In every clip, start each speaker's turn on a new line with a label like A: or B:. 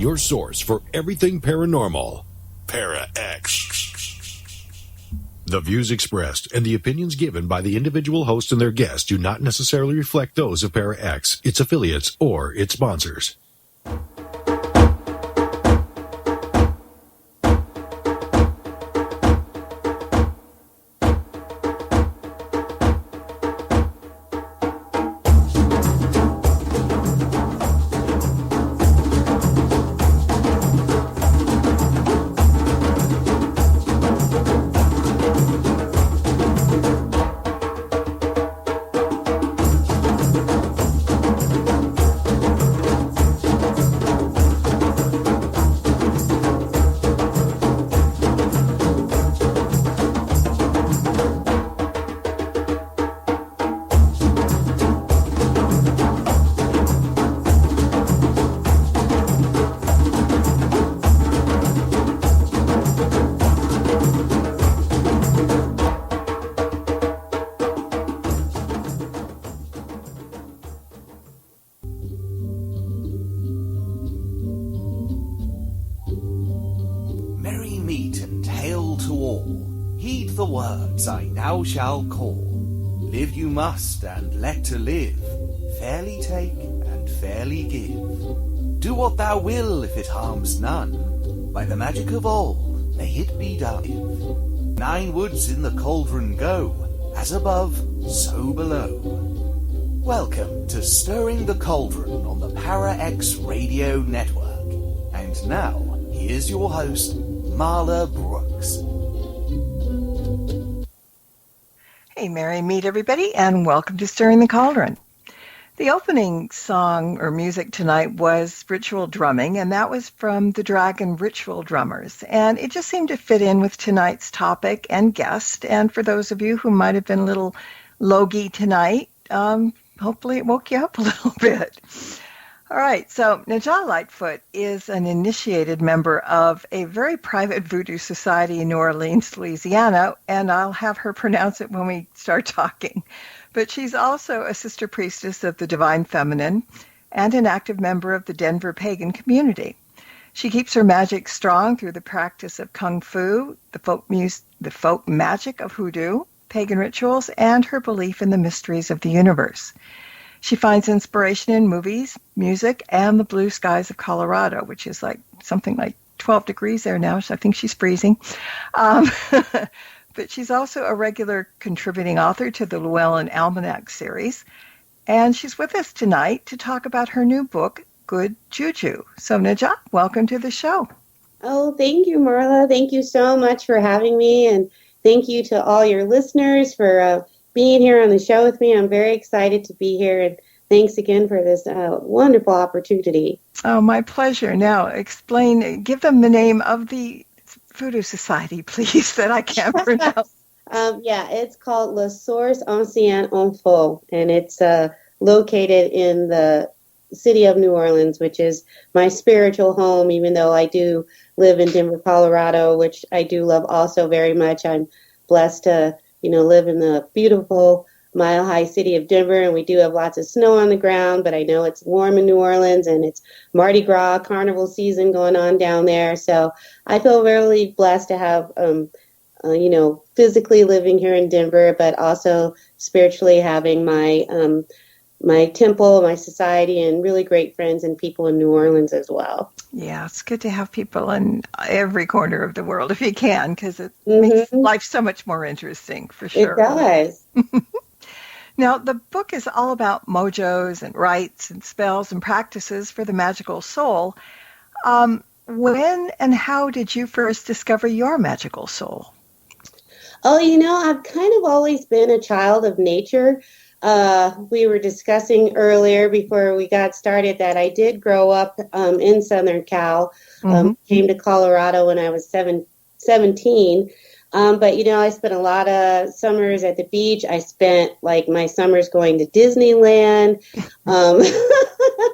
A: your source for everything paranormal. Para-X. The views expressed and the opinions given by the individual host and their guests do not necessarily reflect those of Para-X, its affiliates, or its sponsors.
B: Now shall call. Live you must, and let to live. Fairly take, and fairly give. Do what thou will, if it harms none. By the magic of old, may it be done. 9 woods in the cauldron go, as above, so below. Welcome to Stirring the Cauldron on the Para-X Radio Network. And now, here's your host, Marla Brooks.
C: Hey, merry meet everybody, and welcome to Stirring the Cauldron. The opening song or music tonight was Ritual Drumming, and that was from the Dragon Ritual Drummers. And it just seemed to fit in with tonight's topic and guest. And for those of you who might have been a little logy tonight, hopefully it woke you up a little bit. All right, so Najah Lightfoot is an initiated member of a very private voodoo society in New Orleans, Louisiana, and I'll have her pronounce it when we start talking. But she's also a sister priestess of the Divine Feminine and an active member of the Denver pagan community. She keeps her magic strong through the practice of kung fu, the folk magic of hoodoo, pagan rituals, and her belief in the mysteries of the universe. She finds inspiration in movies, music, and the blue skies of Colorado, which is like something like 12 degrees there now. So I think she's freezing. But she's also a regular contributing author to the Llewellyn Almanac series. And she's with us tonight to talk about her new book, Good Juju. So Najah, welcome to the show.
D: Oh, thank you, Marla. Thank you so much for having me. And thank you to all your listeners for being here on the show with me. I'm very excited to be here, and thanks again for this wonderful opportunity.
C: Oh, my pleasure. Now, give them the name of the Voodoo Society, please, that I can't pronounce.
D: It's called La Source Ancien Enfant, and it's located in the city of New Orleans, which is my spiritual home, even though I do live in Denver, Colorado, which I do love also very much. I'm blessed to live in the beautiful Mile High city of Denver, and we do have lots of snow on the ground, but I know it's warm in New Orleans, and it's Mardi Gras carnival season going on down there. So I feel really blessed to have, physically living here in Denver, but also spiritually having my temple, my society, and really great friends and people in New Orleans as well.
C: Yeah, it's good to have people in every corner of the world if you can, because it makes life so much more interesting, for sure.
D: It does.
C: Now, the book is all about mojos and rites and spells and practices for the magical soul. When and how did you first discover your magical soul?
D: Oh, I've kind of always been a child of nature. We were discussing earlier before we got started that I did grow up in Southern Cal, came to Colorado when I was 17. But, I spent a lot of summers at the beach. I spent my summers going to Disneyland.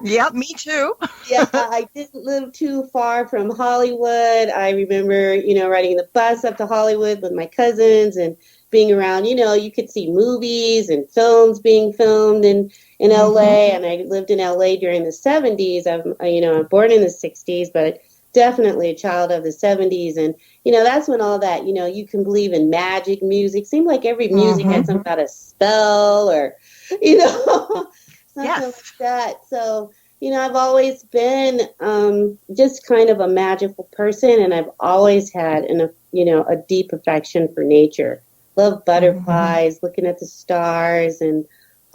C: Yeah, me too.
D: Yeah, I didn't live too far from Hollywood. I remember, riding the bus up to Hollywood with my cousins and being around, you could see movies and films being filmed in LA, and I lived in LA during the 70s. I'm born in the 60s, but definitely a child of the 70s. And, that's when all that, you can believe in magic music. Seemed like every music had some kind of spell or, something like that. So, I've always been just kind of a magical person, and I've always had a deep affection for nature. Love butterflies, looking at the stars, and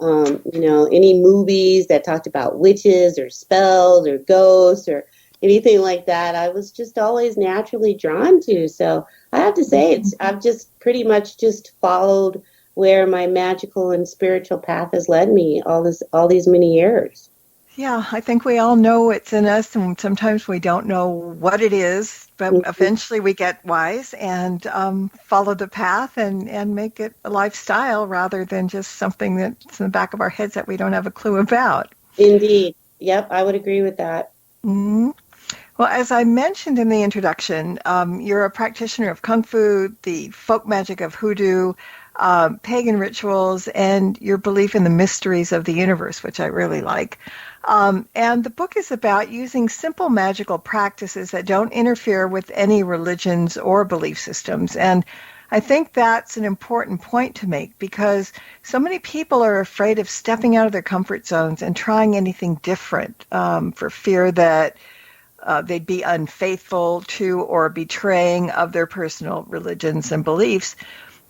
D: any movies that talked about witches or spells or ghosts or anything like that, I was just always naturally drawn to. So I have to say, I've just pretty much just followed where my magical and spiritual path has led me all these many years.
C: Yeah, I think we all know it's in us, and sometimes we don't know what it is, but eventually we get wise and follow the path and make it a lifestyle rather than just something that's in the back of our heads that we don't have a clue about.
D: Indeed. Yep, I would agree with that.
C: Mm-hmm. Well, as I mentioned in the introduction, you're a practitioner of Kung Fu, the folk magic of hoodoo, pagan rituals, and your belief in the mysteries of the universe, which I really like. And the book is about using simple magical practices that don't interfere with any religions or belief systems. And I think that's an important point to make, because so many people are afraid of stepping out of their comfort zones and trying anything different for fear that they'd be unfaithful to or betraying of their personal religions and beliefs.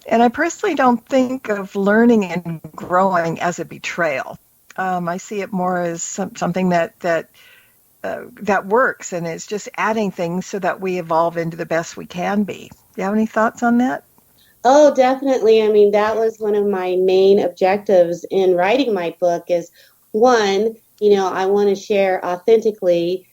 C: And I personally don't think of learning and growing as a betrayal. I see it more as something that works, and it's just adding things so that we evolve into the best we can be. Do you have any thoughts on that?
D: Oh, definitely. I mean, that was one of my main objectives in writing my book is, one, I want to share authentically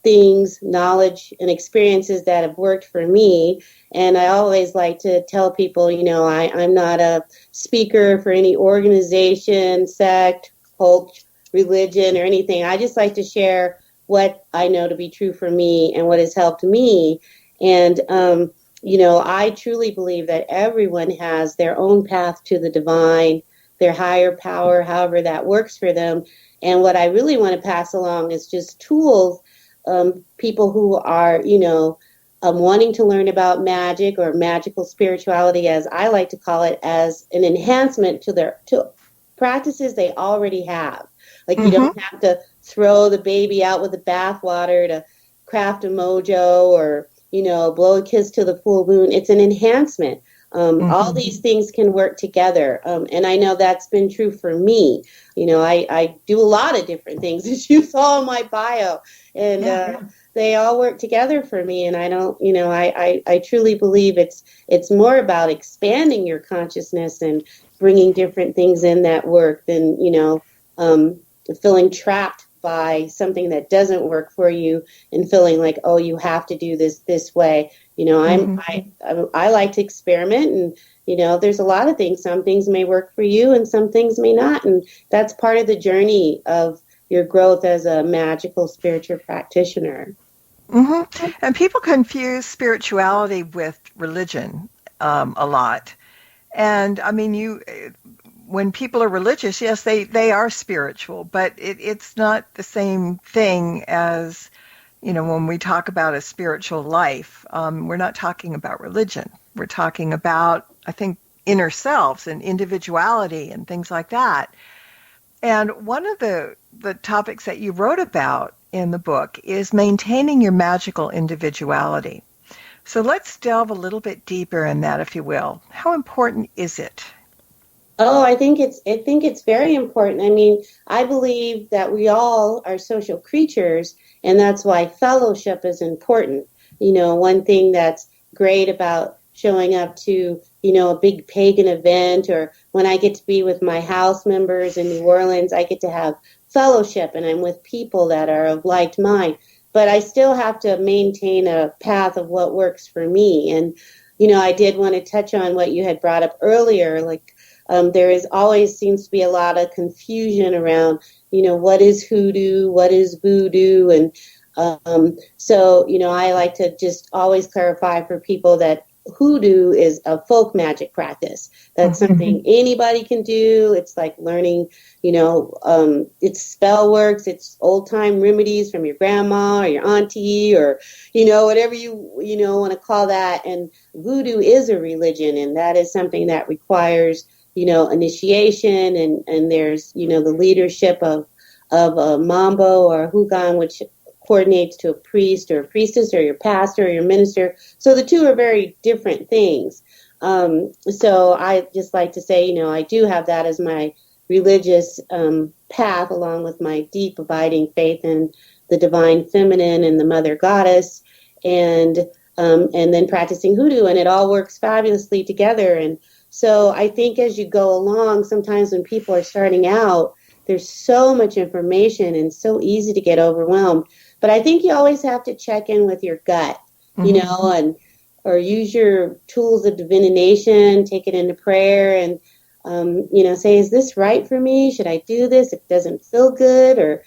D: things, knowledge, and experiences that have worked for me. And I always like to tell people, I'm not a speaker for any organization, sect, cult, religion, or anything. I just like to share what I know to be true for me and what has helped me. And, I truly believe that everyone has their own path to the divine, their higher power, however that works for them. And what I really want to pass along is just tools, people who are, wanting to learn about magic or magical spirituality, as I like to call it, as an enhancement to practices they already have. Like you don't have to throw the baby out with the bathwater to craft a mojo or, blow a kiss to the full moon. It's an enhancement. All these things can work together. And I know that's been true for me. I do a lot of different things, as you saw in my bio, and they all work together for me. And I don't, I truly believe it's more about expanding your consciousness and bringing different things in that work than, feeling trapped by something that doesn't work for you and feeling like, oh, you have to do this way. I like to experiment, and there's a lot of things. Some things may work for you and some things may not, and that's part of the journey of your growth as a magical spiritual practitioner.
C: And people confuse spirituality with religion a lot. And I mean, when people are religious, yes, they are spiritual, but it's not the same thing as, when we talk about a spiritual life. We're not talking about religion. We're talking about, I think, inner selves and individuality and things like that. And one of the topics that you wrote about in the book is maintaining your magical individuality. So let's delve a little bit deeper in that, if you will. How important is it?
D: Oh, I think it's very important. I mean, I believe that we all are social creatures, and that's why fellowship is important. One thing that's great about showing up to, a big pagan event, or when I get to be with my house members in New Orleans, I get to have fellowship, and I'm with people that are of like mind. But I still have to maintain a path of what works for me. And, I did want to touch on what you had brought up earlier, like, there is always seems to be a lot of confusion around, what is hoodoo, what is voodoo. And so, I like to just always clarify for people that hoodoo is a folk magic practice. That's something anybody can do. It's like learning, it's spell works, it's old time remedies from your grandma or your auntie or, whatever you want to call that. And voodoo is a religion, and that is something that requires, initiation, and there's, the leadership of a mambo or a hugan, which coordinates to a priest or a priestess or your pastor or your minister. So the two are very different things. So I just like to say, I do have that as my religious path, along with my deep abiding faith in the divine feminine and the mother goddess, and then practicing hoodoo, and it all works fabulously together. And so I think as you go along, sometimes when people are starting out, there's so much information and so easy to get overwhelmed. But I think you always have to check in with your gut, or use your tools of divination, take it into prayer, and say, is this right for me? Should I do this? It doesn't feel good, or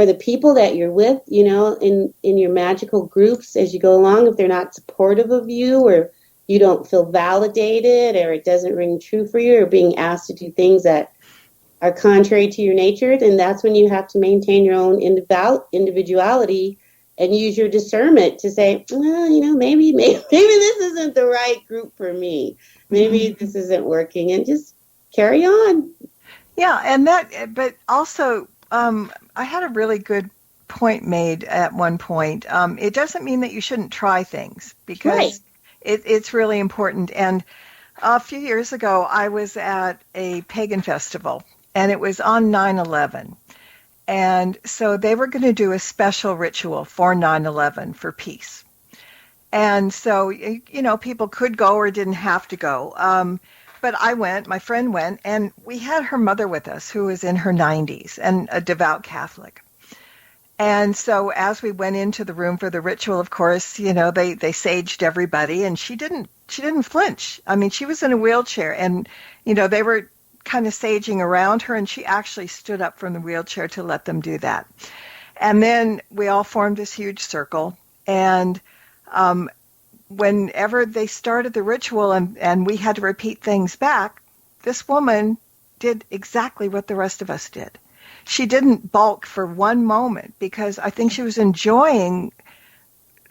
D: the people that you're with, in your magical groups as you go along, if they're not supportive of you, or you don't feel validated, or it doesn't ring true for you, or being asked to do things that are contrary to your nature, then that's when you have to maintain your own individuality and use your discernment to say, well, maybe this isn't the right group for me. Maybe this isn't working, and just carry on.
C: Yeah, and but also, I had a really good point made at one point. It doesn't mean that you shouldn't try things, because it's really important. And a few years ago, I was at a pagan festival, and it was on 9/11. And so they were going to do a special ritual for 9/11 for peace. And so, people could go or didn't have to go. But I went, my friend went, and we had her mother with us, who was in her 90s and a devout Catholic. And so as we went into the room for the ritual, of course, they saged everybody, and she didn't flinch. I mean, she was in a wheelchair, and, they were kind of saging around her, and she actually stood up from the wheelchair to let them do that. And then we all formed this huge circle, and whenever they started the ritual and we had to repeat things back, this woman did exactly what the rest of us did. She didn't balk for one moment, because I think she was enjoying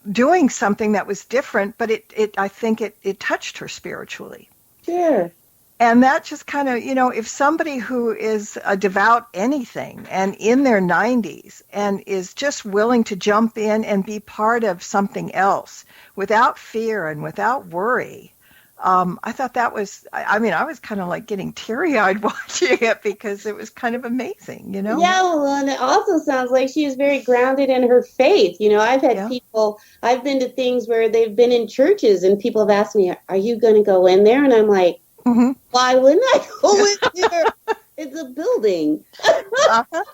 C: doing something that was different, but I think it touched her spiritually.
D: Sure.
C: And that just kind of, if somebody who is a devout anything and in their 90s and is just willing to jump in and be part of something else without fear and without worry, I thought that was, I was kind of like getting teary-eyed watching it, because it was kind of amazing,
D: Yeah, well, and it also sounds like she is very grounded in her faith. I've had people, I've been to things where they've been in churches and people have asked me, are you going to go in there? And I'm like, why wouldn't I go in there? It's a building.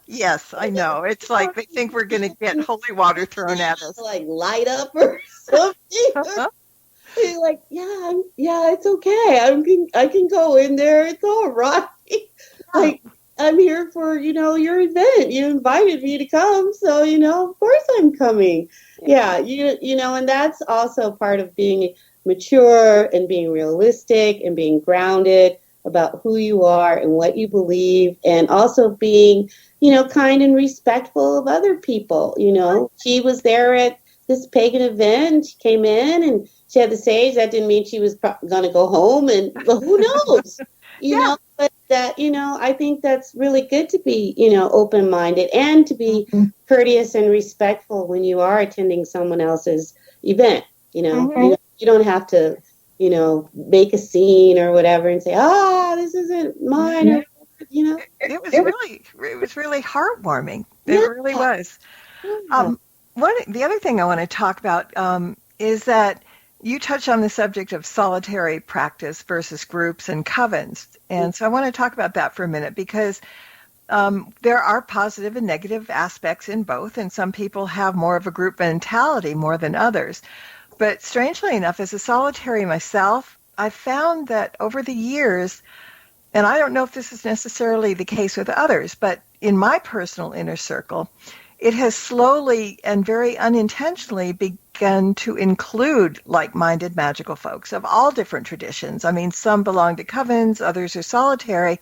C: Yes, I know. It's like they think we're going to get holy water thrown at us.
D: Like light up or something. You're like, it's okay. I can go in there. It's all right. Like, I'm here for, your event. You invited me to come. So, of course I'm coming. Yeah. And that's also part of being mature and being realistic and being grounded about who you are and what you believe, and also being, kind and respectful of other people. She was there at this pagan event. She came in and she had the sage. That didn't mean she was going to go home, and who knows, but that, I think that's really good to be, open-minded and to be courteous and respectful when you are attending someone else's event. You don't have to, make a scene or whatever and say, this isn't mine. Or,
C: It was really heartwarming. It really was. The other thing I want to talk about is that you touch on the subject of solitary practice versus groups and covens. And so I want to talk about that for a minute, because there are positive and negative aspects in both, and some people have more of a group mentality more than others. But strangely enough, as a solitary myself, I found that over the years, and I don't know if this is necessarily the case with others, but in my personal inner circle, it has slowly and very unintentionally begun to include like-minded magical folks of all different traditions. I mean, some belong to covens, others are solitary,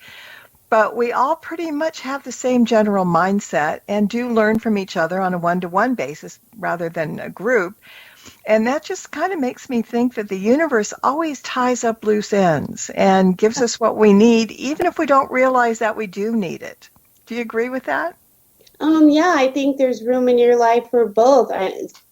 C: but we all pretty much have the same general mindset and do learn from each other on a one-to-one basis rather than a group. And that just kind of makes me think that the universe always ties up loose ends and gives us what we need, even if we don't realize that we do need it. Do you agree with that?
D: Yeah, I think there's room in your life for both.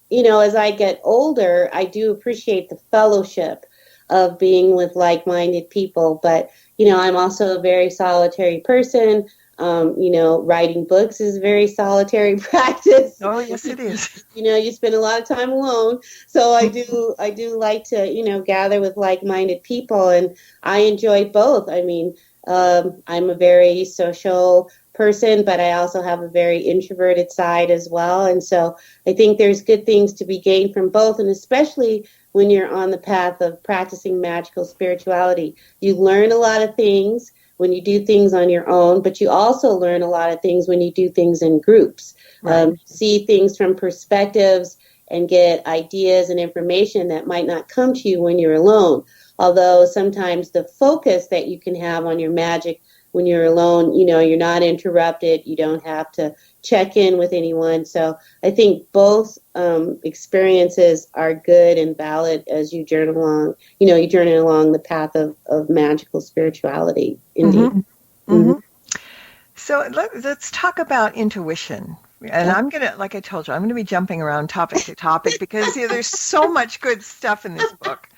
D: As I get older, I do appreciate the fellowship of being with like-minded people. But, I'm also a very solitary person. Writing books is a very solitary practice.
C: Oh, yes, it is.
D: You spend a lot of time alone. So I do like to, gather with like-minded people, and I enjoy both. I mean, I'm a very social person, but I also have a very introverted side as well. And so I think there's good things to be gained from both, and especially when you're on the path of practicing magical spirituality. You learn a lot of things when you do things on your own, but you also learn a lot of things when you do things in groups.
C: Right.
D: See things from perspectives and get ideas and information that might not come to you when you're alone. Although sometimes the focus that you can have on your magic when you're alone, you're not interrupted. You don't have to check in with anyone. So I think both experiences are good and valid as you journey along. You journey along the path of magical spirituality. Indeed.
C: Mm-hmm. Mm-hmm. So let's talk about intuition. And I'm going to, like I told you, I'm going to be jumping around topic to topic because there's so much good stuff in this book.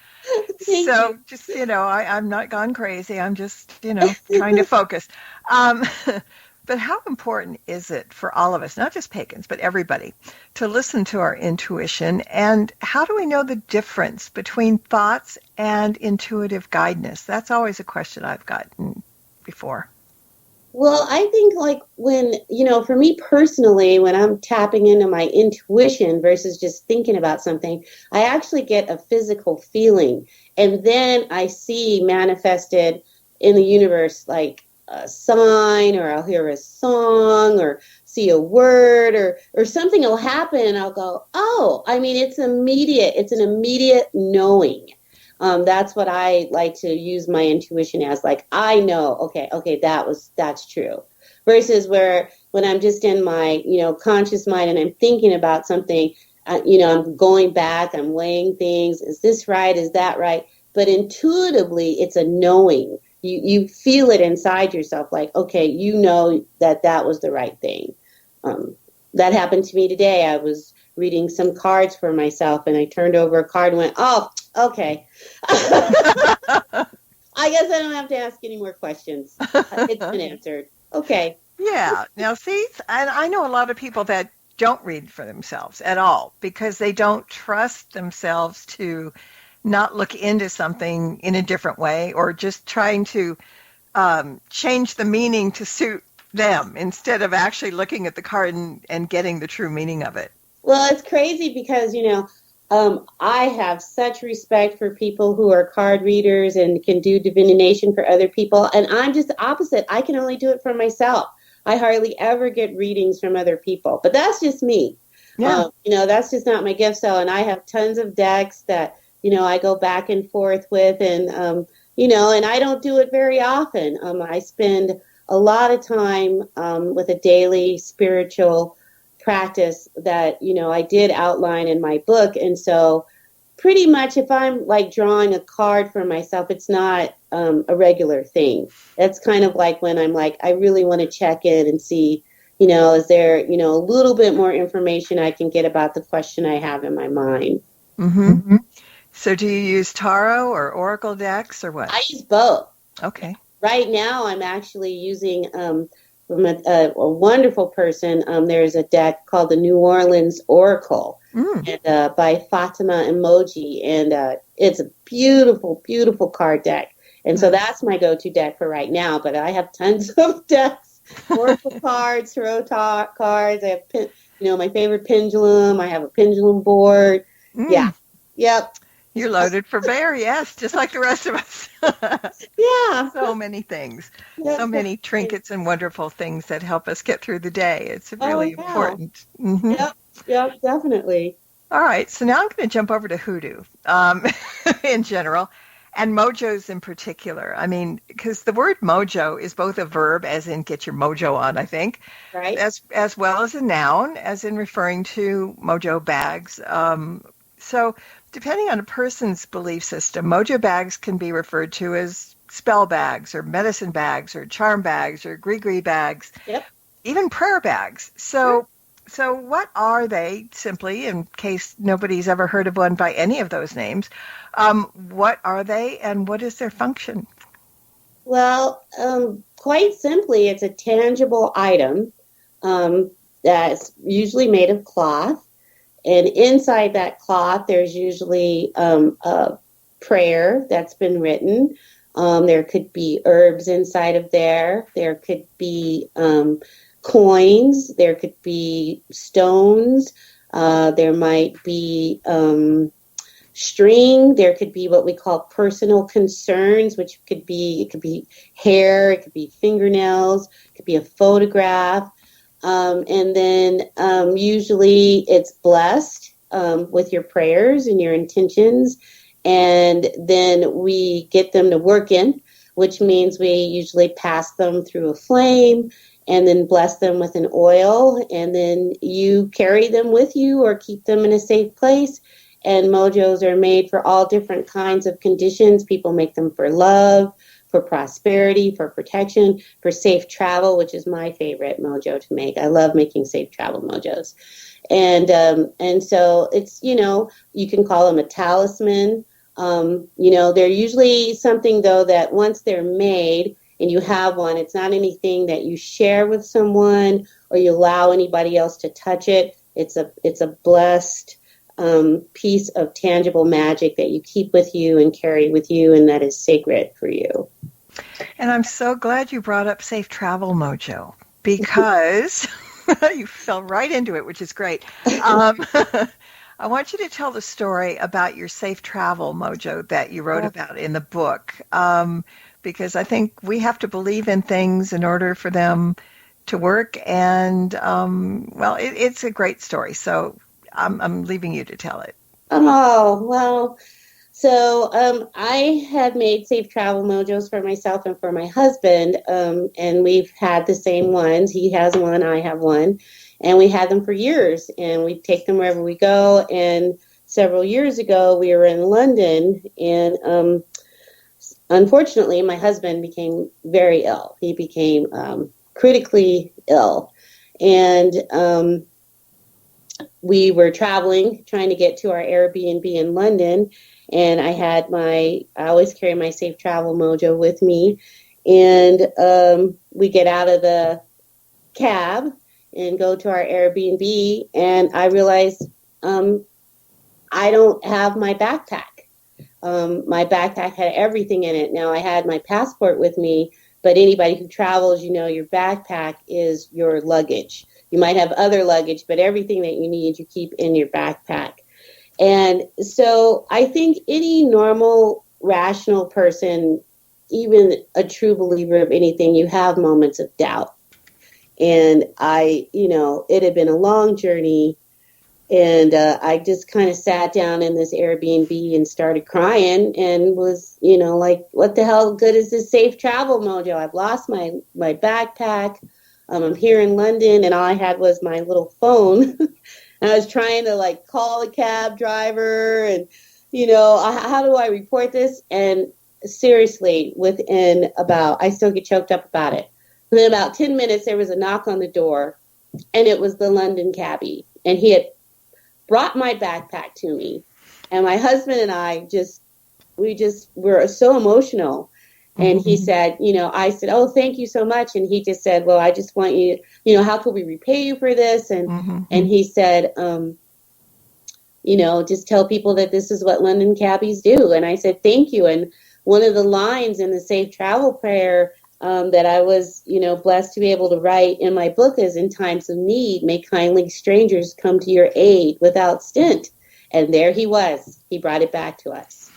C: So just, I'm not gone crazy. I'm just, trying to focus. But how important is it for all of us, not just pagans, but everybody, to listen to our intuition? And how do we know the difference between thoughts and intuitive guidance? That's always a question I've gotten before.
D: Well, I think when, for me personally, when I'm tapping into my intuition versus just thinking about something, I actually get a physical feeling. And then I see manifested in the universe like a sign, or I'll hear a song or see a word or something will happen and I'll go, oh, I mean, it's immediate. It's an immediate knowing. That's what I like to use my intuition as. Like, I know, okay, that's true. Versus when I'm just in my, conscious mind and I'm thinking about something, I'm going back, I'm weighing things. Is this right? Is that right? But intuitively, it's a knowing. You feel it inside yourself, like, okay, that was the right thing. That happened to me today. I was reading some cards for myself, and I turned over a card and went, oh, okay. I guess I don't have to ask any more questions. It's been answered. Okay.
C: Yeah. Now, see, and I know a lot of people that don't read for themselves at all because they don't trust themselves to not look into something in a different way, or just trying to change the meaning to suit them instead of actually looking at the card and getting the true meaning of it.
D: Well, it's crazy because, I have such respect for people who are card readers and can do divination for other people. And I'm just the opposite. I can only do it for myself. I hardly ever get readings from other people. But that's just me.
C: Yeah.
D: That's just not my gift. And I have tons of decks that, I go back and forth with. And, and I don't do it very often. I spend a lot of time with a daily spiritual practice that, I did outline in my book. And so pretty much if I'm like drawing a card for myself, it's not a regular thing. That's kind of like when I'm like, I really want to check in and see, is there, a little bit more information I can get about the question I have in my mind.
C: Mm-hmm. Mm-hmm. So do you use tarot or oracle decks or what?
D: I use both.
C: Okay.
D: Right now I'm actually using from a wonderful person. There's a deck called the New Orleans Oracle and, by Fatima Emoji. And it's a beautiful, beautiful card deck. And so that's my go-to deck for right now. But I have tons of decks, Oracle cards, tarot cards. I have, my favorite pendulum. I have a pendulum board. Yeah. Yep.
C: You're loaded for bear, yes, just like the rest of us.
D: Yeah.
C: So many things. So many trinkets and wonderful things that help us get through the day. It's really important. Mm-hmm.
D: Yep, definitely.
C: All right, so now I'm going to jump over to hoodoo in general, and mojos in particular. I mean, because the word mojo is both a verb, as in get your mojo on, I think,
D: Right?
C: as well as a noun, as in referring to mojo bags. So depending on a person's belief system, mojo bags can be referred to as spell bags or medicine bags or charm bags or gree-gree bags,
D: Yep.
C: even prayer bags.
D: Sure.
C: So what are they, simply, in case nobody's ever heard of one by any of those names? What are they, and what is their function?
D: Well, quite simply, it's a tangible item that's usually made of cloth. And inside that cloth, there's usually a prayer that's been written. There could be herbs inside of there. There could be coins. There could be stones. There might be string. There could be what we call personal concerns, which could be hair, it could be fingernails, it could be a photograph. And then usually it's blessed with your prayers and your intentions. And then we get them to work in, which means we usually pass them through a flame and then bless them with an oil. And then you carry them with you or keep them in a safe place. And mojos are made for all different kinds of conditions. People make them for love, for prosperity, for protection, for safe travel, which is my favorite mojo to make. I love making safe travel mojos. And so it's, you can call them a talisman. They're usually something, though, that once they're made and you have one, it's not anything that you share with someone or you allow anybody else to touch it. It's a blessed piece of tangible magic that you keep with you and carry with you, and that is sacred for you.
C: And I'm so glad you brought up Safe Travel Mojo, because you fell right into it, which is great. I want you to tell the story about your Safe Travel Mojo that you wrote about in the book, because I think we have to believe in things in order for them to work. And, it's a great story. So I'm leaving you to tell it.
D: Oh, well, so I had made safe travel mojos for myself and for my husband, and we've had the same ones. He has one, I have one, and we had them for years, and we take them wherever we go. And several years ago, we were in London, and unfortunately, my husband became very ill. He became critically ill, and we were traveling, trying to get to our Airbnb in London, and I always carry my safe travel mojo with me, and we get out of the cab and go to our Airbnb, and I realized I don't have my backpack. My backpack had everything in it. Now, I had my passport with me, but anybody who travels, your backpack is your luggage. You might have other luggage, but everything that you need, you keep in your backpack. And so I think any normal, rational person, even a true believer of anything, you have moments of doubt. And it had been a long journey. And I just kind of sat down in this Airbnb and started crying and was, like, what the hell good is this safe travel mojo? I've lost my backpack. I'm here in London, and all I had was my little phone. And I was trying to, call a cab driver and, how do I report this? And seriously, I still get choked up about it. Within about 10 minutes, there was a knock on the door, and it was the London cabbie. And he had brought my backpack to me. And my husband and I were so emotional. And he said, I said, oh, thank you so much. And he just said, well, I just want you, how can we repay you for this? And and he said, just tell people that this is what London cabbies do. And I said, thank you. And one of the lines in the safe travel prayer that I was, blessed to be able to write in my book is, in times of need, may kindly strangers come to your aid without stint. And there he was. He brought it back to us.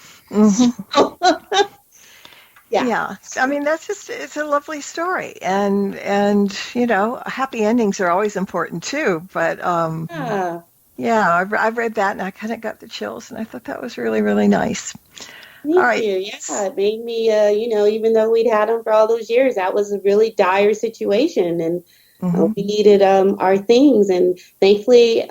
C: Yeah. I mean, it's a lovely story. And happy endings are always important too. But Yeah, I've read that and I kind of got the chills, and I thought that was really, really nice.
D: Me
C: All right.
D: too. Yeah, it made me, even though we'd had them for all those years, that was a really dire situation, and
C: Mhm.
D: we needed our things. And thankfully,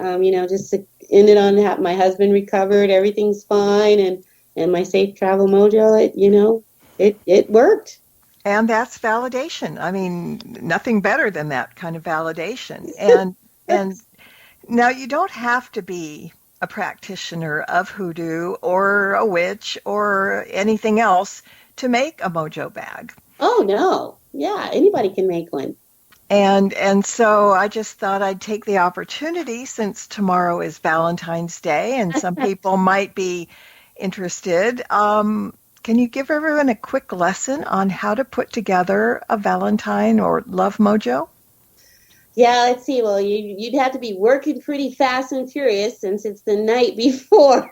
D: just ended on my husband recovered, everything's fine, and my safe travel mojo, it worked.
C: And that's validation. I mean, nothing better than that kind of validation. And now you don't have to be a practitioner of hoodoo or a witch or anything else to make a mojo bag.
D: Oh no, yeah, anybody can make one.
C: And so I just thought I'd take the opportunity, since tomorrow is Valentine's Day and some people might be interested. Can you give everyone a quick lesson on how to put together a Valentine or love mojo?
D: Yeah, let's see. Well, you'd have to be working pretty fast and furious since it's the night before.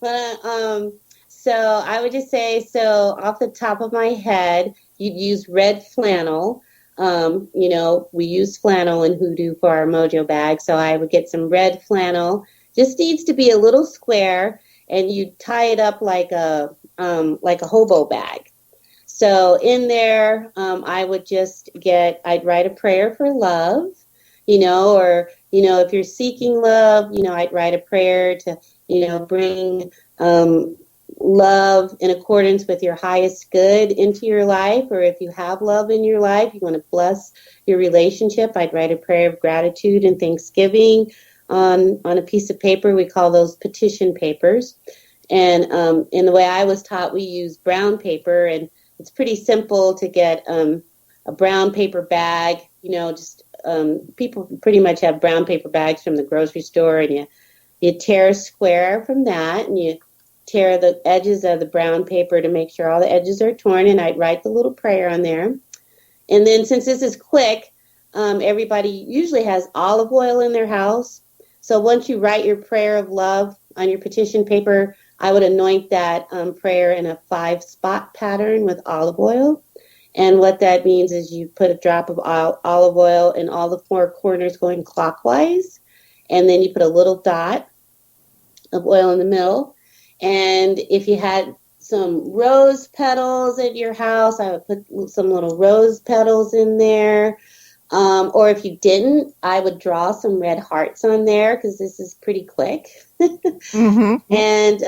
D: But so I would just say, so off the top of my head, you'd use red flannel. We use flannel in hoodoo for our mojo bag, so I would get some red flannel. Just needs to be a little square, and you tie it up like a hobo bag. So in there, I'd write a prayer for love, or, if you're seeking love, I'd write a prayer to, bring love in accordance with your highest good into your life. Or if you have love in your life, you want to bless your relationship, I'd write a prayer of gratitude and thanksgiving on a piece of paper. We call those petition papers. And in the way I was taught, we use brown paper, and it's pretty simple to get a brown paper bag. People pretty much have brown paper bags from the grocery store, and you tear a square from that, and you tear the edges of the brown paper to make sure all the edges are torn, and I'd write the little prayer on there. And then, since this is quick, everybody usually has olive oil in their house. So once you write your prayer of love on your petition paper, I would anoint that prayer in a 5-spot pattern with olive oil. And what that means is you put a drop of olive oil in all the 4 corners going clockwise. And then you put a little dot of oil in the middle. And if you had some rose petals at your house, I would put some little rose petals in there. Or if you didn't, I would draw some red hearts on there, because this is pretty quick.
C: Mm-hmm.
D: And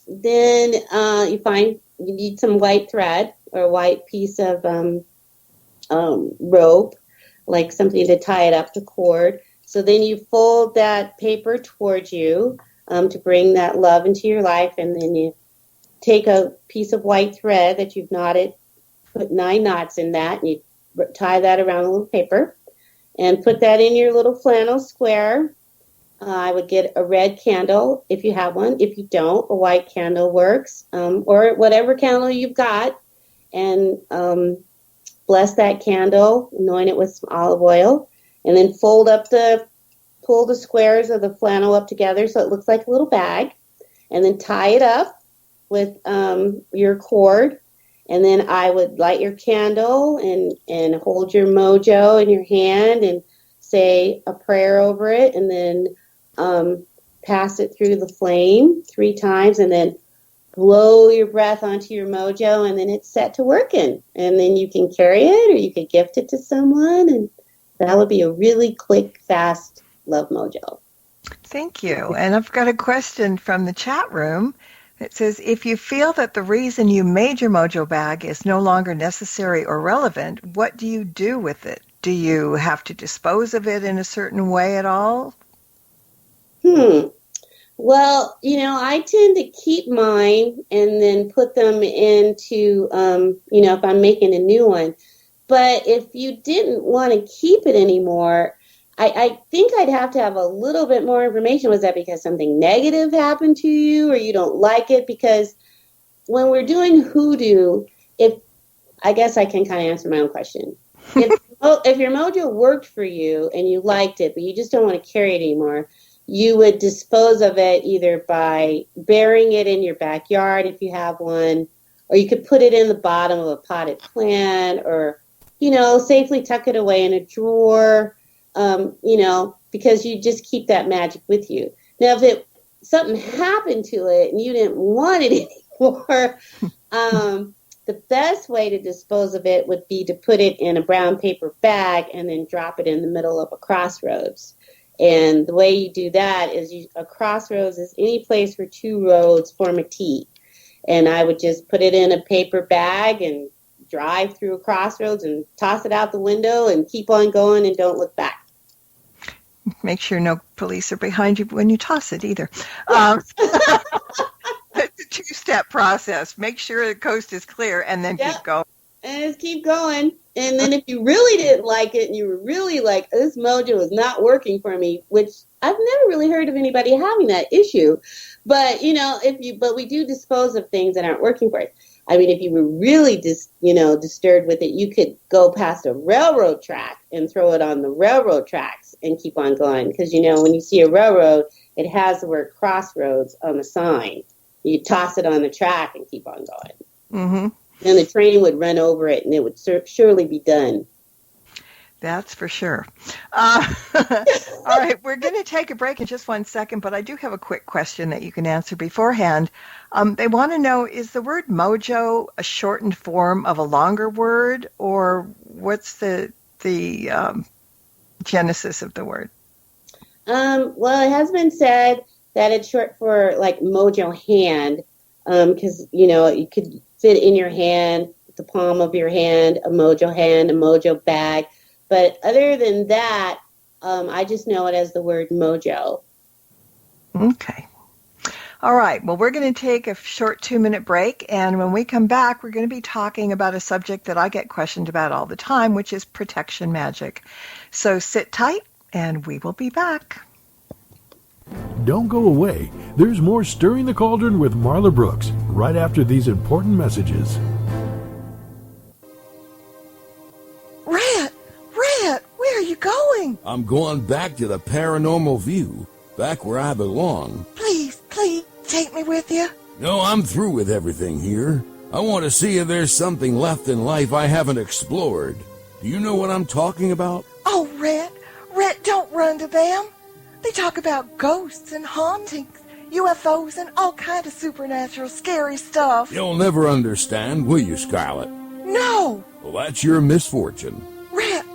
D: then you need some white thread or a white piece of rope, like something to tie it up to cord. So then you fold that paper towards you to bring that love into your life, and then you take a piece of white thread that you've knotted, put 9 knots in that, and you tie that around a little paper and put that in your little flannel square. I would get a red candle if you have one. If you don't, a white candle works, or whatever candle you've got, and bless that candle, anoint it with some olive oil, and then pull the squares of the flannel up together so it looks like a little bag, and then tie it up with your cord. And then I would light your candle and hold your mojo in your hand and say a prayer over it, and then pass it through the flame 3 times, and then blow your breath onto your mojo, and then it's set to working. And then you can carry it, or you could gift it to someone, and that would be a really quick, fast love mojo.
C: Thank you. And I've got a question from the chat room. It says, if you feel that the reason you made your mojo bag is no longer necessary or relevant, what do you do with it? Do you have to dispose of it in a certain way at all?
D: Well, I tend to keep mine and then put them into, if I'm making a new one. But if you didn't want to keep it anymore, I think I'd have to have a little bit more information. Was that because something negative happened to you, or you don't like it? Because when we're doing hoodoo, I guess I can kind of answer my own question. If your mojo worked for you and you liked it, but you just don't want to carry it anymore, you would dispose of it either by burying it in your backyard if you have one, or you could put it in the bottom of a potted plant, or, safely tuck it away in a drawer. because you just keep that magic with you. Now, if something happened to it and you didn't want it anymore, the best way to dispose of it would be to put it in a brown paper bag and then drop it in the middle of a crossroads. And the way you do that is a crossroads is any place where two roads form a T. And I would just put it in a paper bag and drive through a crossroads and toss it out the window and keep on going and don't look back.
C: Make sure no police are behind you when you toss it either. It's a two-step process. Make sure the coast is clear and then keep going.
D: And just keep going. And then if you really didn't like it and you were really like, this mojo is not working for me, which I've never really heard of anybody having that issue. But, but we do dispose of things that aren't working for us. I mean, if you were really disturbed with it, you could go past a railroad track and throw it on the railroad tracks and keep on going. Because, when you see a railroad, it has the word crossroads on the sign. You toss it on the track and keep on going.
C: Mm-hmm.
D: And the train would run over it, and it would surely be done.
C: That's for sure. All right, we're going to take a break in just 1 second, but I do have a quick question that you can answer beforehand. They want to know, is the word mojo a shortened form of a longer word, or what's the genesis of the word?
D: Well, it has been said that it's short for like mojo hand, because, you could fit in your hand, the palm of your hand, a mojo bag. But other than that, I just know it as the word mojo.
C: Okay. All right. Well, we're going to take a short 2-minute break. And when we come back, we're going to be talking about a subject that I get questioned about all the time, which is protection magic. So sit tight and we will be back.
A: Don't go away. There's more Stirring the Cauldron with Marla Brooks right after these important messages.
C: Red, where are you going?
E: I'm going back to the paranormal view, back where I belong.
C: Please, take me with you.
E: No, I'm through with everything here. I want to see if there's something left in life I haven't explored. Do you know what I'm talking about?
F: Oh, Red, don't run to them. They talk about ghosts and hauntings, UFOs, and all kind of supernatural scary stuff.
E: You'll never understand, will you, Scarlet?
F: No!
E: Well, that's your misfortune.
F: Red,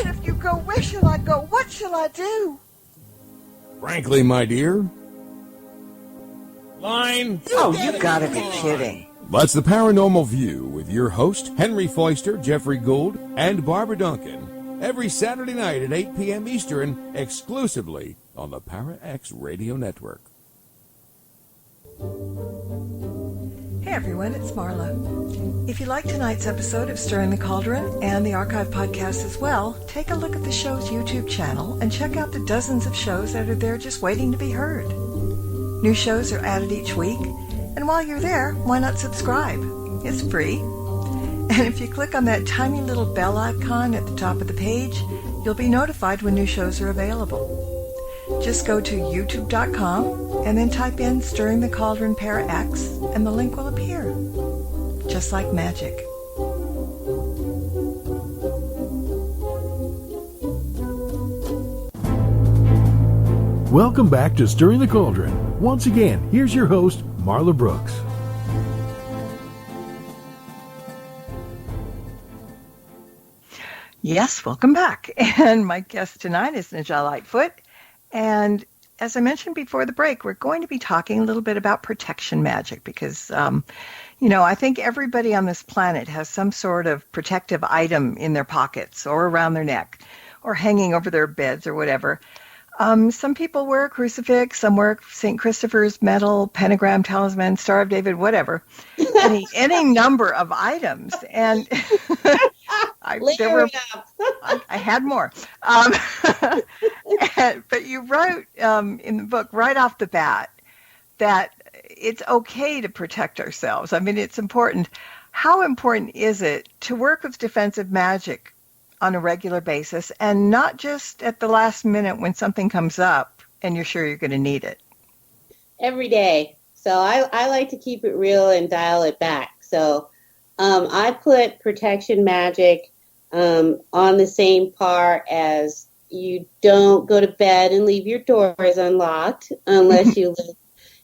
F: if you go, where shall I go? What shall I do?
E: Frankly, my dear... Line!
C: Oh, you gotta be kidding.
E: That's the Paranormal View with your host, Henry Foister, Jeffrey Gould, and Barbara Duncan. Every Saturday night at 8 p.m. Eastern, exclusively on the Para X Radio Network.
C: Hey everyone, it's Marla. If you like tonight's episode of Stirring the Cauldron and the archive podcast as well, take a look at the show's YouTube channel and check out the dozens of shows that are there just waiting to be heard. New shows are added each week, and while you're there, why not subscribe? It's free. And if you click on that tiny little bell icon at the top of the page, you'll be notified when new shows are available. Just go to youtube.com and then type in Stirring the Cauldron Para X and the link will appear. Just like magic.
A: Welcome back to Stirring the Cauldron. Once again, here's your host, Marla Brooks.
C: Yes, welcome back. And my guest tonight is Najah Lightfoot. And as I mentioned before the break, we're going to be talking a little bit about protection magic because, I think everybody on this planet has some sort of protective item in their pockets or around their neck or hanging over their beds or whatever. Some people wear a crucifix, some wear St. Christopher's medal, pentagram, talisman, Star of David, whatever. Any number of items. And I had more. But you wrote in the book right off the bat that it's okay to protect ourselves. I mean, it's important. How important is it to work with defensive magic on a regular basis and not just at the last minute when something comes up and you're sure you're going to need it?
D: Every day. So I like to keep it real and dial it back. So I put protection magic on the same par as you don't go to bed and leave your doors unlocked unless you live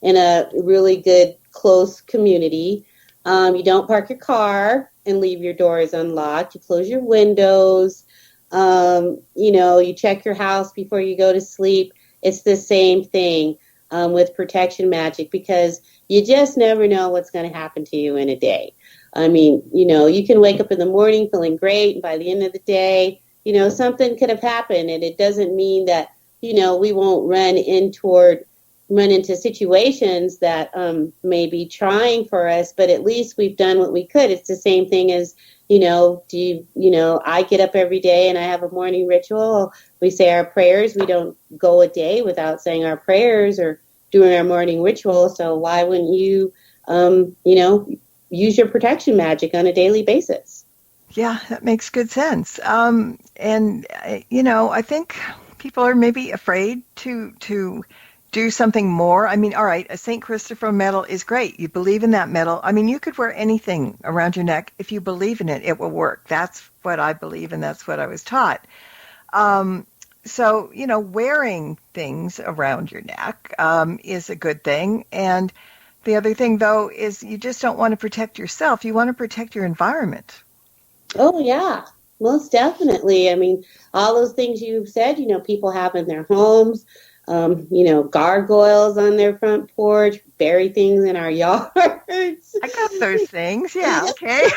D: in a really good, close community. You don't park your car and leave your doors unlocked. You close your windows. You check your house before you go to sleep. It's the same thing with protection magic, because you just never know what's going to happen to you in a day. I mean, you can wake up in the morning feeling great, and by the end of the day, something could have happened, and it doesn't mean that, we won't run into situations that may be trying for us, but at least we've done what we could. It's the same thing as, I get up every day and I have a morning ritual. We say our prayers. We don't go a day without saying our prayers or doing our morning ritual. So why wouldn't you, use your protection magic on a daily basis?
C: Yeah, that makes good sense. I think people are maybe afraid to do something more. I mean, all right, a St. Christopher medal is great. You believe in that medal. I mean, you could wear anything around your neck. If you believe in it, it will work. That's what I believe, and that's what I was taught. So, wearing things around your neck is a good thing. And the other thing, though, is you just don't want to protect yourself. You want to protect your environment.
D: Oh, yeah, most definitely. I mean, all those things you've said, people have in their homes, gargoyles on their front porch, bury things in our yards.
C: I got those things. Yeah, okay.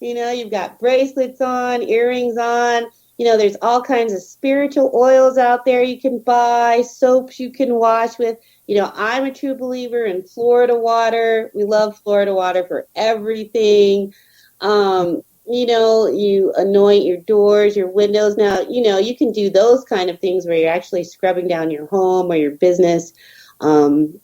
D: You've got bracelets on, earrings on. There's all kinds of spiritual oils out there you can buy, soaps you can wash with. I'm a true believer in Florida water. We love Florida water for everything. You anoint your doors, your windows. Now, you can do those kind of things where you're actually scrubbing down your home or your business, on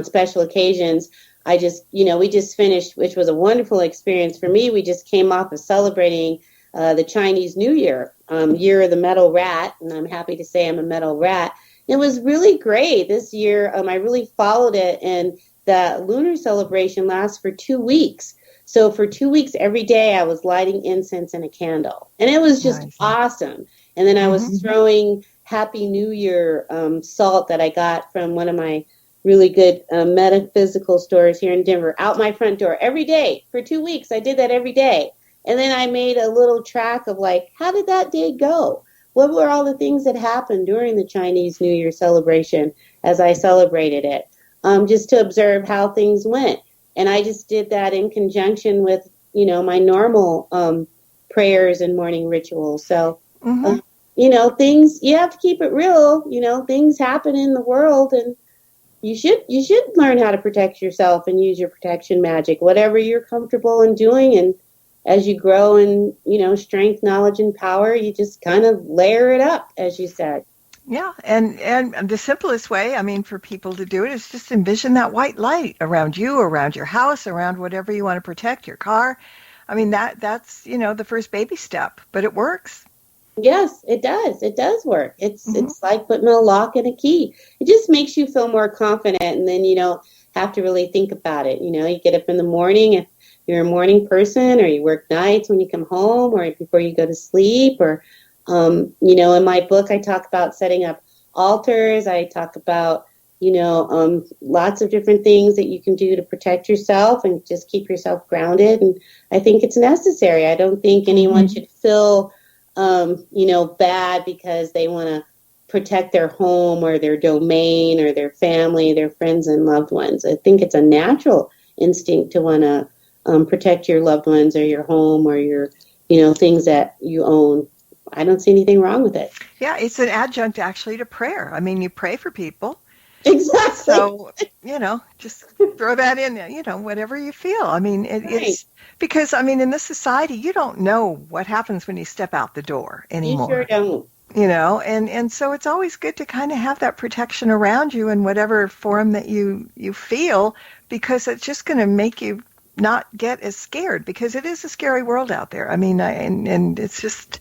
D: special occasions. We just finished, which was a wonderful experience for me. We just came off of celebrating the Chinese New Year, Year of the Metal Rat, and I'm happy to say I'm a metal rat. It was really great this year. I really followed it, and the lunar celebration lasts for 2 weeks. So for 2 weeks, every day I was lighting incense and a candle, and it was just awesome. And then I was throwing Happy New Year salt that I got from one of my really good metaphysical stores here in Denver out my front door every day for 2 weeks. I did that every day. And then I made a little track of how did that day go? What were all the things that happened during the Chinese New Year celebration as I celebrated it? Just to observe how things went. And I just did that in conjunction with, my normal prayers and morning rituals. So, things, you have to keep it real. Things happen in the world, and you should learn how to protect yourself and use your protection magic, whatever you're comfortable in doing. And as you grow in, strength, knowledge, and power, you just kind of layer it up, as you said.
C: Yeah, and the simplest way, for people to do it is just envision that white light around you, around your house, around whatever you want to protect, your car. That's, the first baby step, but it works.
D: Yes, it does. It does work. It's like putting a lock and a key. It just makes you feel more confident, and then you don't have to really think about it. You get up in the morning, if you're a morning person, or you work nights when you come home, or before you go to sleep, or in my book, I talk about setting up altars. I talk about, lots of different things that you can do to protect yourself and just keep yourself grounded. And I think it's necessary. I don't think anyone should feel, bad because they want to protect their home or their domain or their family, their friends and loved ones. I think it's a natural instinct to want to protect your loved ones or your home or your, things that you own. I don't see anything wrong with it.
C: Yeah, it's an adjunct actually to prayer. You pray for people.
D: Exactly.
C: So, just throw that in there, whatever you feel. It's because, in this society, you don't know what happens when you step out the door anymore.
D: You sure don't.
C: And so it's always good to kind of have that protection around you in whatever form that you feel, because it's just going to make you not get as scared, because it is a scary world out there. And it's just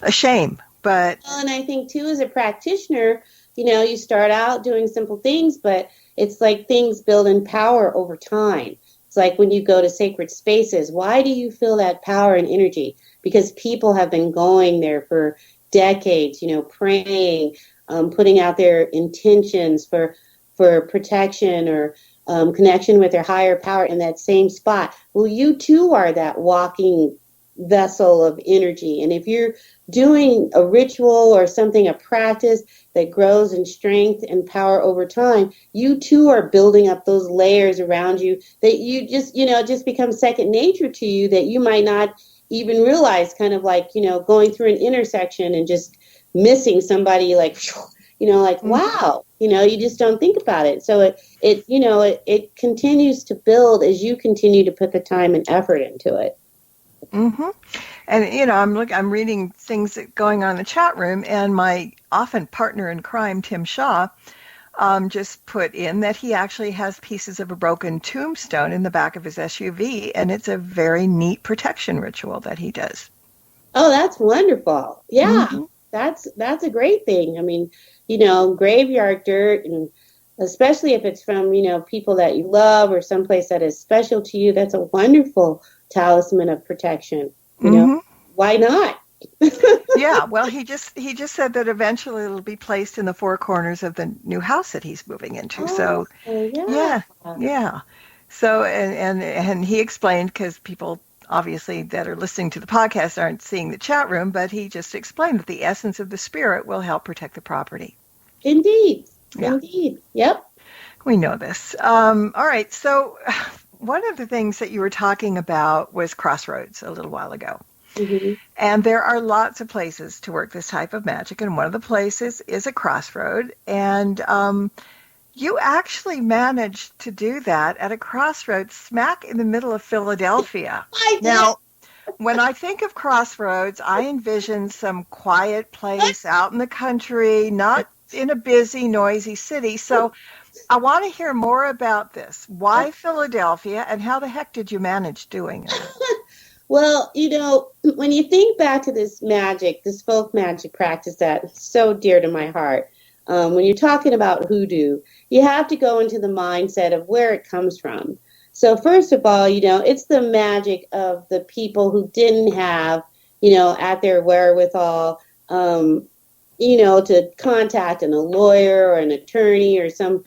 C: a shame. But
D: and I think too, as a practitioner, you start out doing simple things, but it's like things build in power over time. It's like when you go to sacred spaces, why do you feel that power and energy? Because people have been going there for decades, praying, putting out their intentions for protection or connection with their higher power in that same spot. Well, you too are that walking vessel of energy. And if you're doing a ritual or something, a practice that grows in strength and power over time, you too are building up those layers around you that you just become second nature to you, that you might not even realize, kind of like, going through an intersection and just missing somebody, like, wow, you just don't think about it. So it continues to build as you continue to put the time and effort into it.
C: Mm-hmm. And I'm reading things that going on in the chat room, and my often partner in crime, Tim Shaw, just put in that he actually has pieces of a broken tombstone in the back of his SUV, and it's a very neat protection ritual that he does.
D: Oh, that's wonderful. Yeah,
C: mm-hmm.
D: That's a great thing. I mean, graveyard dirt, and especially if it's from, people that you love or someplace that is special to you, that's a wonderful talisman of protection. Why not?
C: Yeah, well, he just said that eventually it'll be placed in the four corners of the new house that he's moving into. So yeah. So and he explained, because people obviously that are listening to the podcast aren't seeing the chat room, but he just explained that the essence of the spirit will help protect the property.
D: Indeed.
C: Yeah.
D: Indeed. Yep.
C: We know this. All right. So one of the things that you were talking about was crossroads a little while ago.
D: Mm-hmm.
C: And there are lots of places to work this type of magic, and one of the places is a crossroad. And you actually managed to do that at a crossroad smack in the middle of Philadelphia.
D: I did.
C: Now, when I think of crossroads, I envision some quiet place out in the country, not in a busy, noisy city. So I want to hear more about this. Why Philadelphia, and how the heck did you manage doing it?
D: Well, when you think back to this magic, this folk magic practice that's so dear to my heart, when you're talking about hoodoo, you have to go into the mindset of where it comes from. So first of all, it's the magic of the people who didn't have, at their wherewithal, to contact a lawyer or an attorney or some,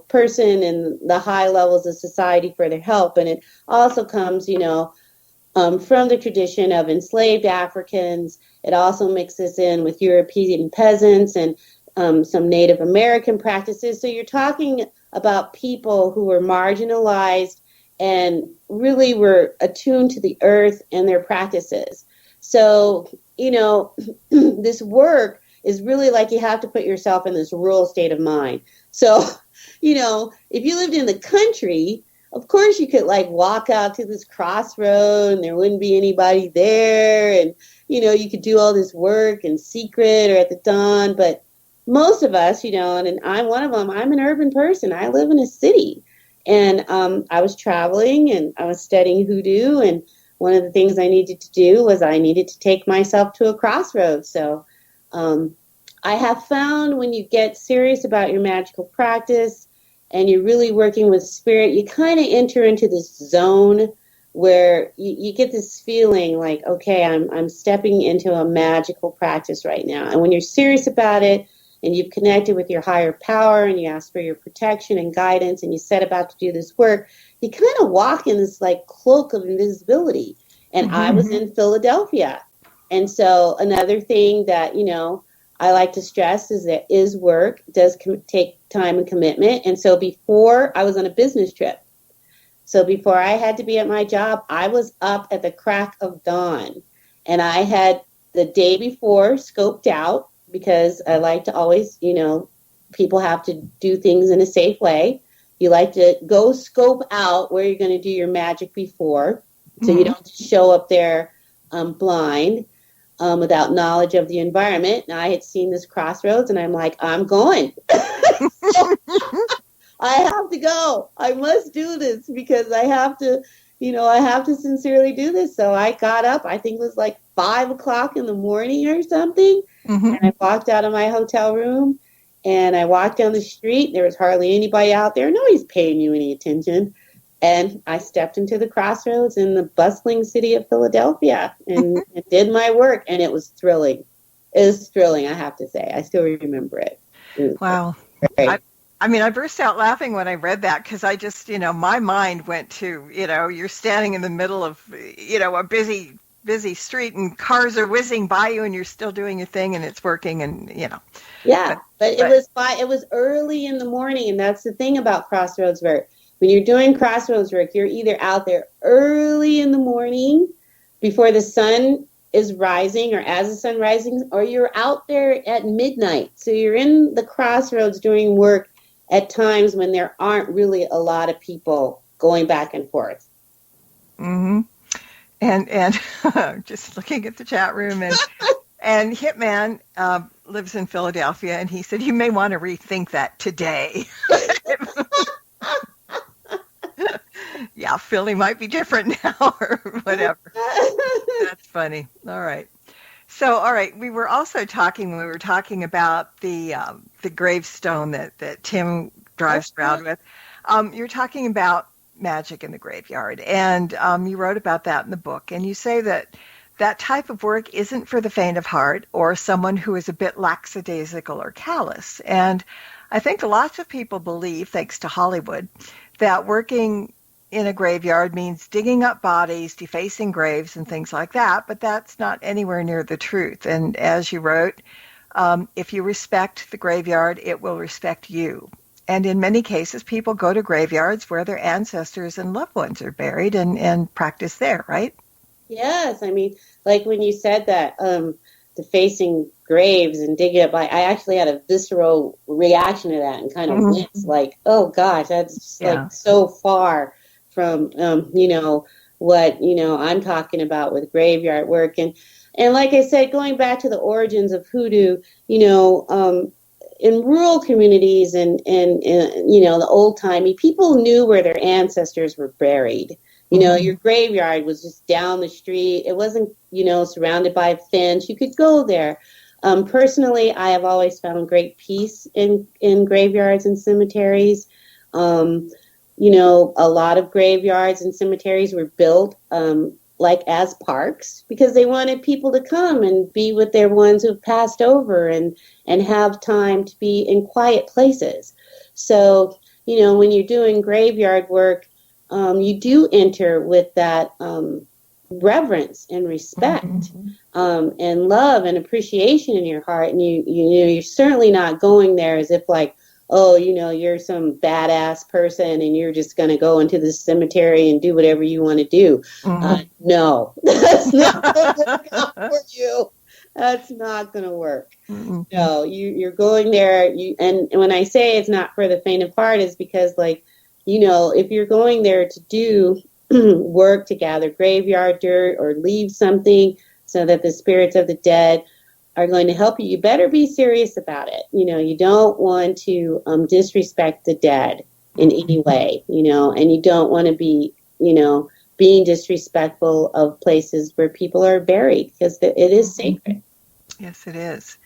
D: person in the high levels of society for their help. And it also comes, from the tradition of enslaved Africans. It also mixes in with European peasants and some Native American practices. So you're talking about people who were marginalized and really were attuned to the earth and their practices. So, this work is really like you have to put yourself in this rural state of mind. So, if you lived in the country, of course you could walk out to this crossroad and there wouldn't be anybody there. And, you could do all this work in secret or at the dawn. But most of us, and I'm one of them, I'm an urban person. I live in a city. And I was traveling and I was studying hoodoo. And one of the things I needed to do was I needed to take myself to a crossroads. So I have found when you get serious about your magical practice and you're really working with spirit, you kind of enter into this zone where you get this feeling like, okay, I'm stepping into a magical practice right now. And when you're serious about it and you've connected with your higher power and you ask for your protection and guidance and you set about to do this work, you kind of walk in this cloak of invisibility. And I was in Philadelphia. And so another thing that, I like to stress is that work does take time and commitment. And so before I was on a business trip, so before I had to be at my job, I was up at the crack of dawn. And I had the day before scoped out, because I like to always, people have to do things in a safe way. You like to go scope out where you're going to do your magic before, so you don't show up there blind. Without knowledge of the environment. And I had seen this crossroads and I'm like, I'm going. I have to go. I must do this because I have to, I have to sincerely do this. So I got up, I think it was 5 o'clock in the morning or something. And I walked out of my hotel room and I walked down the street. There was hardly anybody out there. Nobody's paying you any attention. And I stepped into the crossroads in the bustling city of Philadelphia and did my work. And it was thrilling. It was thrilling, I have to say. I still remember it.
C: Wow.
D: Great.
C: I mean, I burst out laughing when I read that because I just, my mind went to, you're standing in the middle of, a busy street and cars are whizzing by you and you're still doing your thing and it's working and,
D: Yeah, but it was early in the morning, and that's the thing about crossroads work. When you're doing crossroads work, you're either out there early in the morning before the sun is rising or as the sun rising, or you're out there at midnight. So you're in the crossroads doing work at times when there aren't really a lot of people going back and forth.
C: Mm-hmm. And just looking at the chat room and Hitman lives in Philadelphia, and he said you may want to rethink that today. Yeah, Philly might be different now or whatever. That's funny. All right. So, all right, we were also talking about the gravestone that Tim drives around with. You're talking about magic in the graveyard, and you wrote about that in the book, and you say that type of work isn't for the faint of heart or someone who is a bit lackadaisical or callous. And I think lots of people believe, thanks to Hollywood, that working in a graveyard means digging up bodies, defacing graves, and things like that, but that's not anywhere near the truth. And as you wrote, if you respect the graveyard, it will respect you. And in many cases, people go to graveyards where their ancestors and loved ones are buried and practice there, right?
D: Yes, I mean, like when you said that, defacing graves and digging up, I actually had a visceral reaction to that and kind of winced, like, oh gosh, that's just like so far from, what, I'm talking about with graveyard work. And like I said, going back to the origins of hoodoo, in rural communities and the old-timey, people knew where their ancestors were buried. Your graveyard was just down the street. It wasn't, surrounded by a fence. You could go there. Personally, I have always found great peace in graveyards and cemeteries. A lot of graveyards and cemeteries were built as parks because they wanted people to come and be with their ones who've passed over and have time to be in quiet places. So, when you're doing graveyard work, you do enter with that reverence and respect and love and appreciation in your heart. And you're certainly not going there as if like, oh, you're some badass person and you're just going to go into the cemetery and do whatever you want to do. No, that's not going to work out for you. That's not going to work. No, you're going there. And when I say it's not for the faint of heart, is because if you're going there to do work to gather graveyard dirt or leave something so that the spirits of the dead are going to help you, you better be serious about it. You don't want to disrespect the dead in any way, and you don't want to be, being disrespectful of places where people are buried because it is sacred.
C: Yes, it is.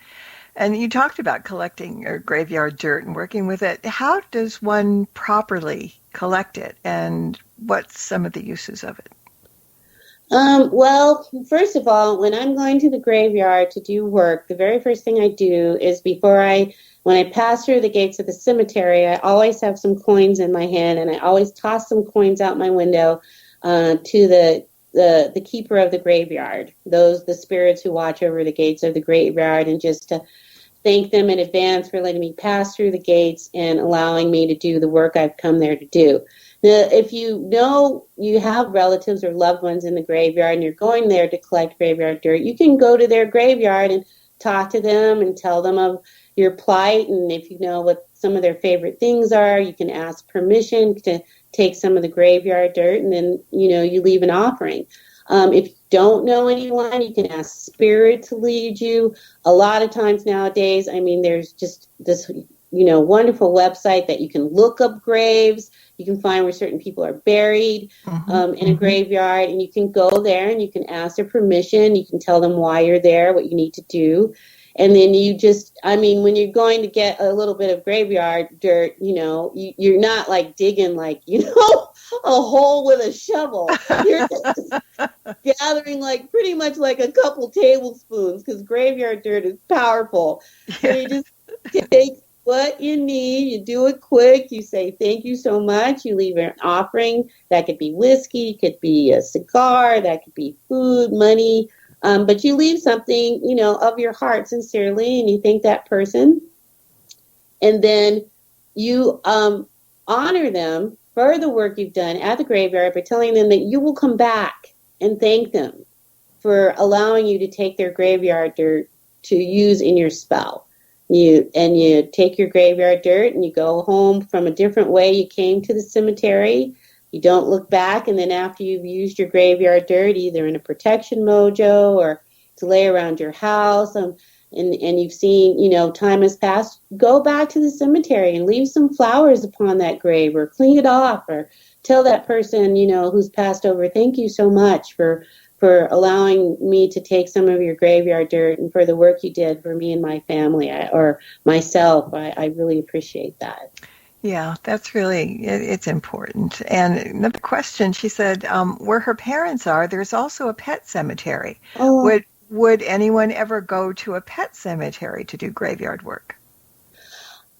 C: And you talked about collecting graveyard dirt and working with it. How does one properly collect it, and what's some of the uses of it?
D: Well, first of all, when I'm going to the graveyard to do work, the very first thing I do is when I pass through the gates of the cemetery, I always have some coins in my hand, and I always toss some coins out my window to the keeper of the graveyard, the spirits who watch over the gates of the graveyard, and just to thank them in advance for letting me pass through the gates and allowing me to do the work I've come there to do. Now, if you have relatives or loved ones in the graveyard and you're going there to collect graveyard dirt, you can go to their graveyard and talk to them and tell them of your plight. And if you know what some of their favorite things are, you can ask permission to take some of the graveyard dirt, and then, you leave an offering. If you don't know anyone, you can ask spirit to lead you. A lot of times nowadays, there's just this, wonderful website that you can look up graves. You can find where certain people are buried in a graveyard, and you can go there and you can ask their permission. You can tell them why you're there, what you need to do. And then when you're going to get a little bit of graveyard dirt, you're not like digging a hole with a shovel. You're just gathering like pretty much like a couple tablespoons because graveyard dirt is powerful. So you just take what you need, you do it quick, you say thank you so much, you leave an offering. That could be whiskey, could be a cigar, that could be food, money, but you leave something, of your heart sincerely, and you thank that person. And then you honor them for the work you've done at the graveyard by telling them that you will come back and thank them for allowing you to take their graveyard dirt to use in your spell. You take your graveyard dirt and you go home from a different way you came to the cemetery. You don't look back, and then after you've used your graveyard dirt, either in a protection mojo or to lay around your house, and you've seen, time has passed, go back to the cemetery and leave some flowers upon that grave or clean it off or tell that person, who's passed over, thank you so much for allowing me to take some of your graveyard dirt and for the work you did for me and my family or myself. I really appreciate that.
C: Yeah, that's really, it's important. And another question, she said, where her parents are, there's also a pet cemetery.
D: Oh.
C: Would anyone ever go to a pet cemetery to do graveyard work?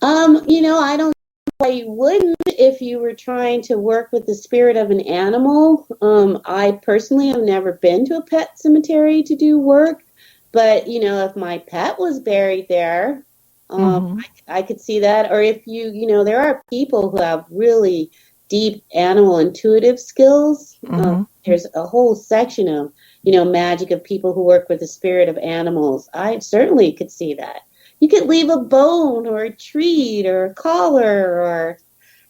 D: I don't know why you wouldn't if you were trying to work with the spirit of an animal. I personally have never been to a pet cemetery to do work, but, if my pet was buried there, I could see that. Or if there are people who have really deep animal intuitive skills. There's a whole section of, magic of people who work with the spirit of animals. I certainly could see that. You could leave a bone or a treat or a collar or,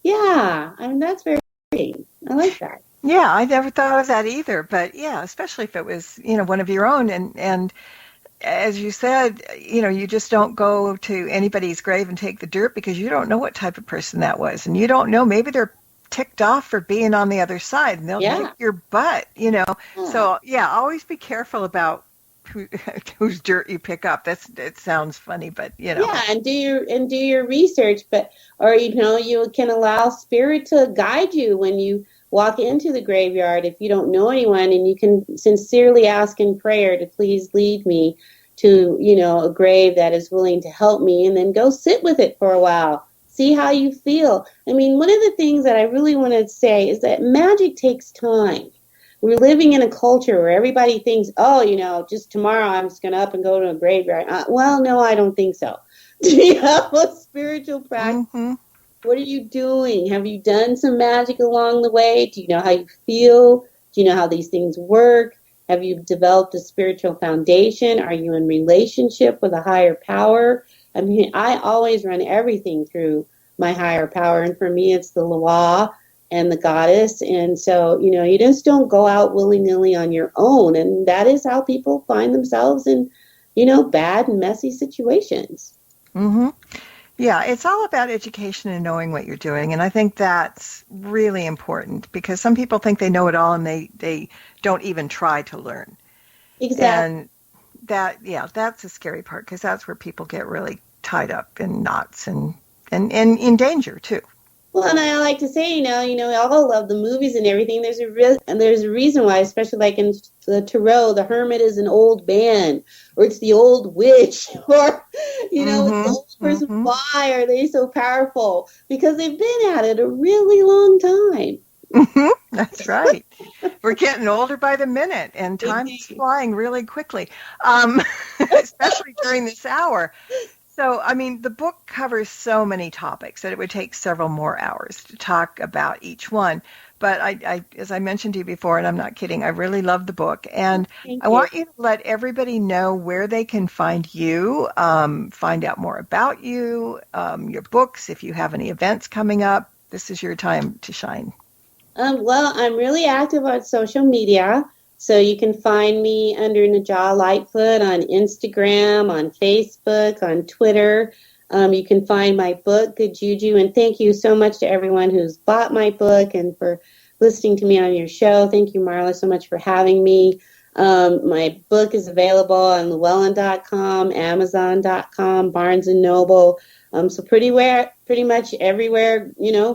D: that's very interesting. I like that.
C: Yeah, I never thought of that either. But yeah, especially if it was, one of your own. And as you said, you just don't go to anybody's grave and take the dirt because you don't know what type of person that was. And you don't know, maybe they're ticked off for being on the other side and they'll kick your butt, So always be careful about whose dirt you pick up. It sounds funny, but
D: and do your research, or you can allow spirit to guide you when you walk into the graveyard if you don't know anyone, and you can sincerely ask in prayer to please lead me to a grave that is willing to help me, and then go sit with it for a while. See how you feel. I mean, one of the things that I really want to say is that magic takes time. We're living in a culture where everybody thinks, just tomorrow I'm just going to up and go to a graveyard. Well, no, I don't think so. Do you have a spiritual practice? What are you doing? Have you done some magic along the way? Do you know how you feel? Do you know how these things work? Have you developed a spiritual foundation? Are you in relationship with a higher power? I mean, I always run everything through my higher power, and for me, it's the law and the goddess. And so, you just don't go out willy-nilly on your own, and that is how people find themselves in, bad and messy situations.
C: Yeah, it's all about education and knowing what you're doing, and I think that's really important because some people think they know it all and they don't even try to learn.
D: Exactly.
C: And that's the scary part because that's where people get really tied up in knots and in danger too.
D: Well, and I like to say, we all love the movies and everything. There's a reason why, especially like in the Tarot, the hermit is an old man, or it's the old witch, or it's the old person. Why are they so powerful? Because they've been at it a really long time.
C: That's right. We're getting older by the minute, and time is flying really quickly, especially during this hour. So, I mean, the book covers so many topics that it would take several more hours to talk about each one. But I as I mentioned to you before, and I'm not kidding, I really love the book. And I want you to let everybody know where they can find you, find out more about you, your books, if you have any events coming up. This is your time to shine.
D: Well, I'm really active on social media. So you can find me under Najah Lightfoot on Instagram, on Facebook, on Twitter. You can find my book, Good Juju. And thank you so much to everyone who's bought my book and for listening to me on your show. Thank you, Marla, so much for having me. My book is available on Llewellyn.com, Amazon.com, Barnes & Noble. So pretty much everywhere,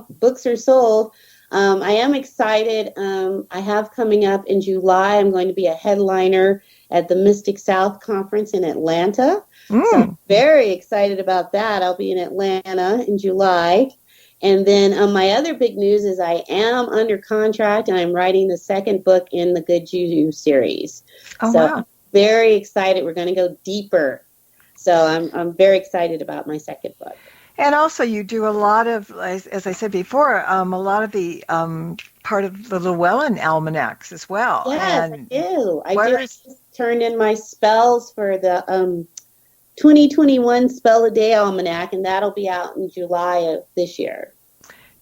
D: books are sold. I am excited. I have coming up in July, I'm going to be a headliner at the Mystic South Conference in Atlanta. So I'm very excited about that. I'll be in Atlanta in July. And then my other big news is I am under contract and I'm writing the second book in the Good Juju series. Wow. I'm very excited. We're going to go deeper. So I'm very excited about my second book.
C: And also you do a lot of, as I said before, a lot of the part of the Llewellyn almanacs as well.
D: Yes, and I do. I just turned in my spells for the 2021 Spell a Day Almanac, and that'll be out in July of this year.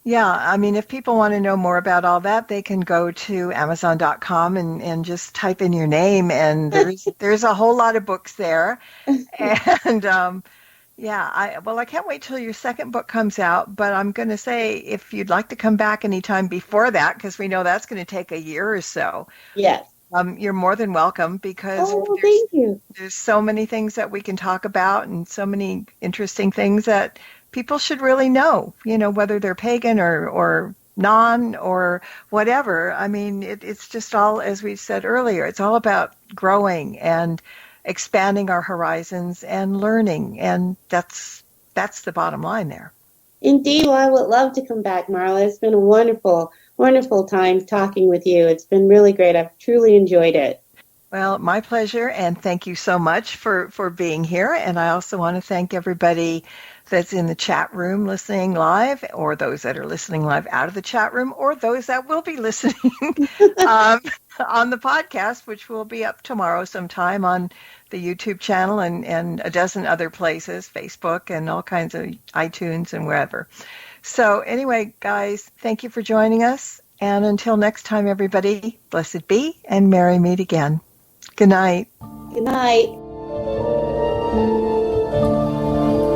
C: Yeah, I mean, if people want to know more about all that, they can go to Amazon.com and just type in your name, and there's a whole lot of books there. And I can't wait till your second book comes out, but I'm going to say if you'd like to come back anytime before that, because we know that's going to take a year or so.
D: Yes.
C: You're more than welcome, because
D: thank you.
C: There's so many things that we can talk about and so many interesting things that people should really know, whether they're pagan or non or whatever. I mean, it's just all, as we said earlier, it's all about growing and expanding our horizons and learning. And that's the bottom line there.
D: Indeed. Well, I would love to come back, Marla. It's been a wonderful, wonderful time talking with you. It's been really great. I've truly enjoyed it.
C: Well, my pleasure, and thank you so much for being here. And I also want to thank everybody that's in the chat room listening live, or those that are listening live out of the chat room, or those that will be listening on the podcast, which will be up tomorrow sometime on the YouTube channel and a dozen other places, Facebook and all kinds of iTunes and wherever. So anyway, guys, thank you for joining us. And until next time, everybody, blessed be and merry meet again. Good night.
D: Good night.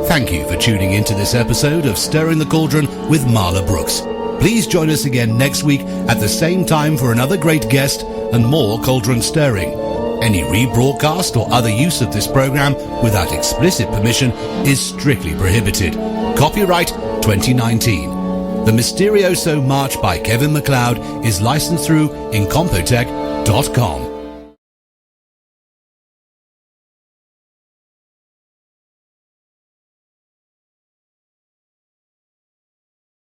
G: Thank you for tuning into this episode of Stirring the Cauldron with Marla Brooks. Please join us again next week at the same time for another great guest and more cauldron stirring. Any rebroadcast or other use of this program without explicit permission is strictly prohibited. Copyright 2019. The Mysterioso March by Kevin MacLeod is licensed through Incompetech.com.